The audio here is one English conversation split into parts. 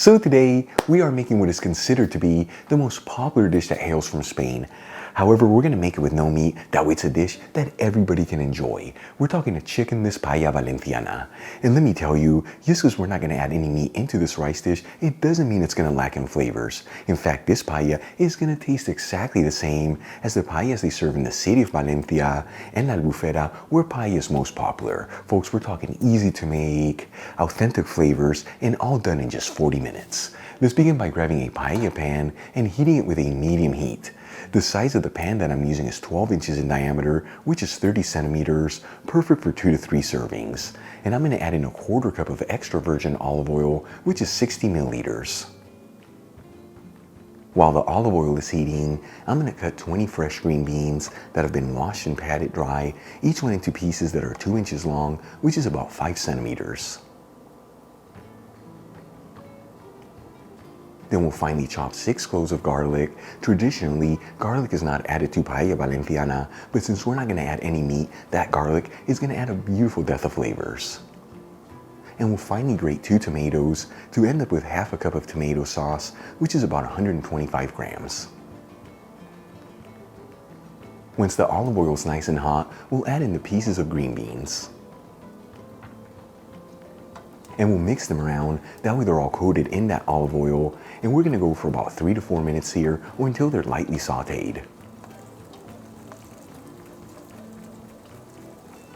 So today, we are making what is considered to be the most popular dish that hails from Spain. However, we're gonna make it with no meat. That way it's a dish that everybody can enjoy. We're talking a Chik'n-Less Paella Valenciana. And let me tell you, just because we're not gonna add any meat into this rice dish, it doesn't mean it's gonna lack in flavors. In fact, this paella is gonna taste exactly the same as the paellas they serve in the city of Valencia and La Albufera, where paella is most popular. Folks, we're talking easy to make, authentic flavors, and all done in just 40 minutes. Let's begin by grabbing a paella pan and heating it with a medium heat. The size of the pan that I'm using is 12 inches in diameter, which is 30 centimeters, perfect for 2 to 3 servings. And I'm gonna add in a quarter cup of extra virgin olive oil, which is 60 milliliters. While the olive oil is heating, I'm gonna cut 20 fresh green beans that have been washed and patted dry, each one into pieces that are 2 inches long, which is about 5 centimeters. Then we'll finely chop 6 cloves of garlic. Traditionally, garlic is not added to paella valenciana, but since we're not gonna add any meat, that garlic is gonna add a beautiful depth of flavors. And we'll finely grate 2 tomatoes to end up with half a cup of tomato sauce, which is about 125 grams. Once the olive oil is nice and hot, we'll add in the pieces of green beans. And we'll mix them around, that way they're all coated in that olive oil, and we're gonna go for about 3 to 4 minutes here, or until they're lightly sauteed.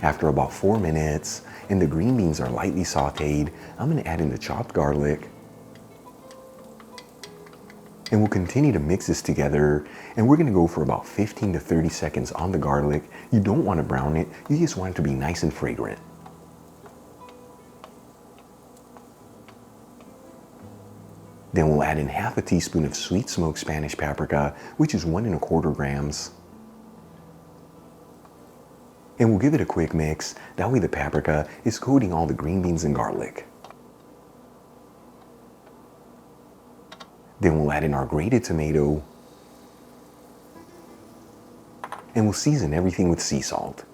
After about 4 minutes, and the green beans are lightly sauteed, I'm gonna add in the chopped garlic, and we'll continue to mix this together, and we're gonna go for about 15 to 30 seconds on the garlic. You don't wanna brown it, you just want it to be nice and fragrant. Then we'll add in half a teaspoon of sweet smoked Spanish paprika, which is 1 1/4 grams. And we'll give it a quick mix, that way the paprika is coating all the green beans and garlic. Then we'll add in our grated tomato, and we'll season everything with sea salt.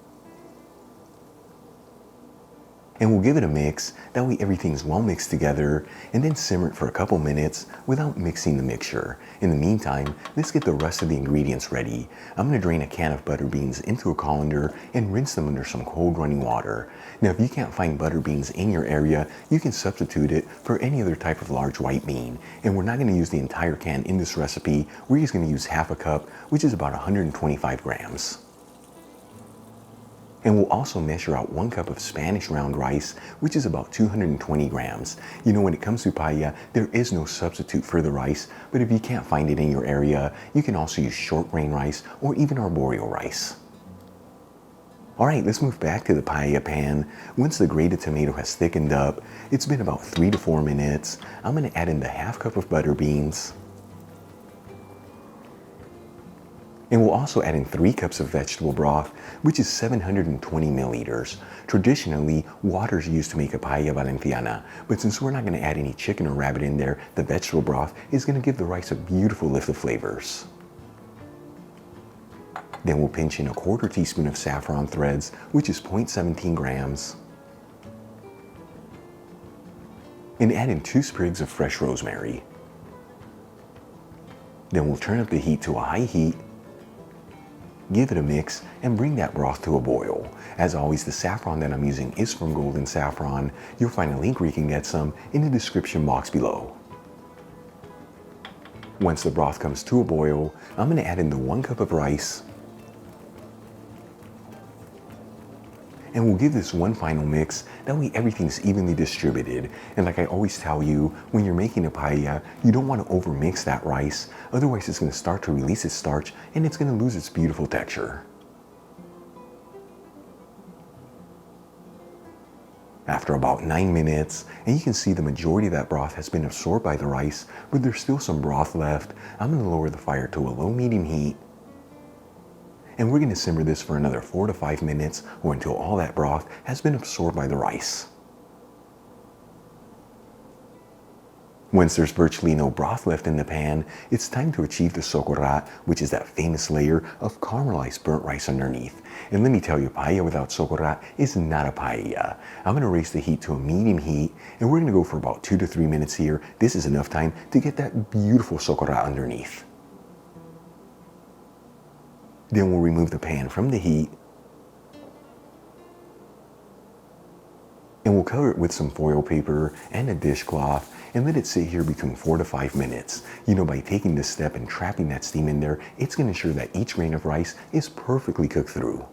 And we'll give it a mix, that way everything's well mixed together, and then simmer it for a couple minutes without mixing the mixture. In the meantime, let's get the rest of the ingredients ready. I'm gonna drain a can of butter beans into a colander and rinse them under some cold running water. Now, if you can't find butter beans in your area, you can substitute it for any other type of large white bean. And we're not gonna use the entire can in this recipe, we're just gonna use half a cup, which is about 125 grams. And we'll also measure out 1 cup of Spanish round rice, which is about 220 grams. You know, when it comes to paella, there is no substitute for the rice, but if you can't find it in your area, you can also use short grain rice or even arborio rice. All right, let's move back to the paella pan. Once the grated tomato has thickened up, it's been about 3 to 4 minutes. I'm gonna add in the half cup of butter beans. And we'll also add in 3 cups of vegetable broth, which is 720 milliliters. Traditionally, water is used to make a paella valenciana, but since we're not gonna add any chicken or rabbit in there, the vegetable broth is gonna give the rice a beautiful lift of flavors. Then we'll pinch in a 1/4 teaspoon of saffron threads, which is 0.17 grams. And add in 2 sprigs of fresh rosemary. Then we'll turn up the heat to a high heat, give it a mix, and bring that broth to a boil. As always, the saffron that I'm using is from Golden Saffron. You'll find a link where you can get some in the description box below. Once the broth comes to a boil, I'm gonna add in the 1 cup of rice, and we'll give this one final mix, that way everything's evenly distributed. And like I always tell you, when you're making a paella, you don't want to overmix that rice, otherwise it's going to start to release its starch and it's going to lose its beautiful texture. After about 9 minutes, and you can see the majority of that broth has been absorbed by the rice, but there's still some broth left, I'm going to lower the fire to a low-medium heat. And we're gonna simmer this for another 4 to 5 minutes, or until all that broth has been absorbed by the rice. Once there's virtually no broth left in the pan, it's time to achieve the socorat, which is that famous layer of caramelized burnt rice underneath. And let me tell you, paella without socorat is not a paella. I'm gonna raise the heat to a medium heat, and we're gonna go for about 2 to 3 minutes here. This is enough time to get that beautiful socorat underneath. Then we'll remove the pan from the heat, and we'll cover it with some foil paper and a dishcloth and let it sit here between 4 to 5 minutes. You know, by taking this step and trapping that steam in there, it's gonna ensure that each grain of rice is perfectly cooked through.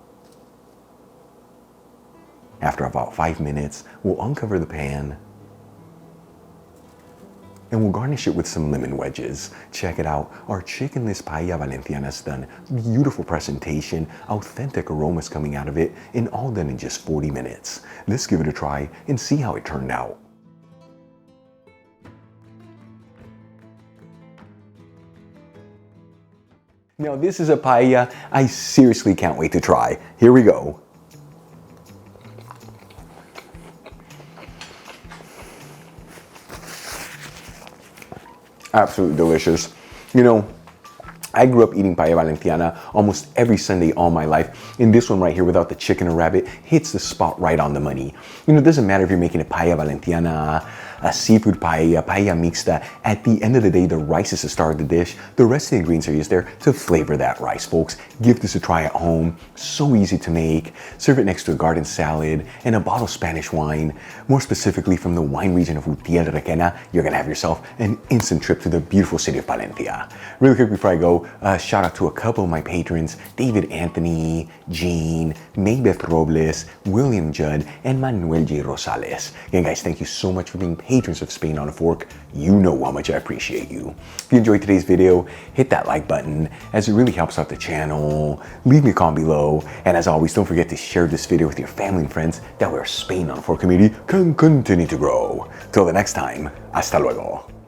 After about 5 minutes, we'll uncover the pan and we'll garnish it with some lemon wedges. Check it out, our Chik'n-Less Paella Valenciana is done. Beautiful presentation, authentic aromas coming out of it, and all done in just 40 minutes. Let's give it a try and see how it turned out. Now this is a paella I seriously can't wait to try. Here we go. Absolutely delicious. You know, I grew up eating paella Valenciana almost every Sunday all my life, and this one right here without the chicken or rabbit hits the spot right on the money. You know, it doesn't matter if you're making a paella Valenciana, a seafood paella, paella mixta. At the end of the day, the rice is the star of the dish. The rest of the ingredients are used there to flavor that rice, folks. Give this a try at home. So easy to make. Serve it next to a garden salad and a bottle of Spanish wine. More specifically from the wine region of Utiel Requena, you're gonna have yourself an instant trip to the beautiful city of Valencia. Really quick before I go, shout out to a couple of my patrons, David Anthony, Jean, Maybeth Robles, William Judd, and Manuel J. Rosales. Again, guys, thank you so much for being patrons of Spain on a Fork. You know how much I appreciate you. If you enjoyed today's video, hit that like button as it really helps out the channel. Leave me a comment below. And as always, don't forget to share this video with your family and friends. That way our Spain on a Fork community can continue to grow. Till the next time, hasta luego.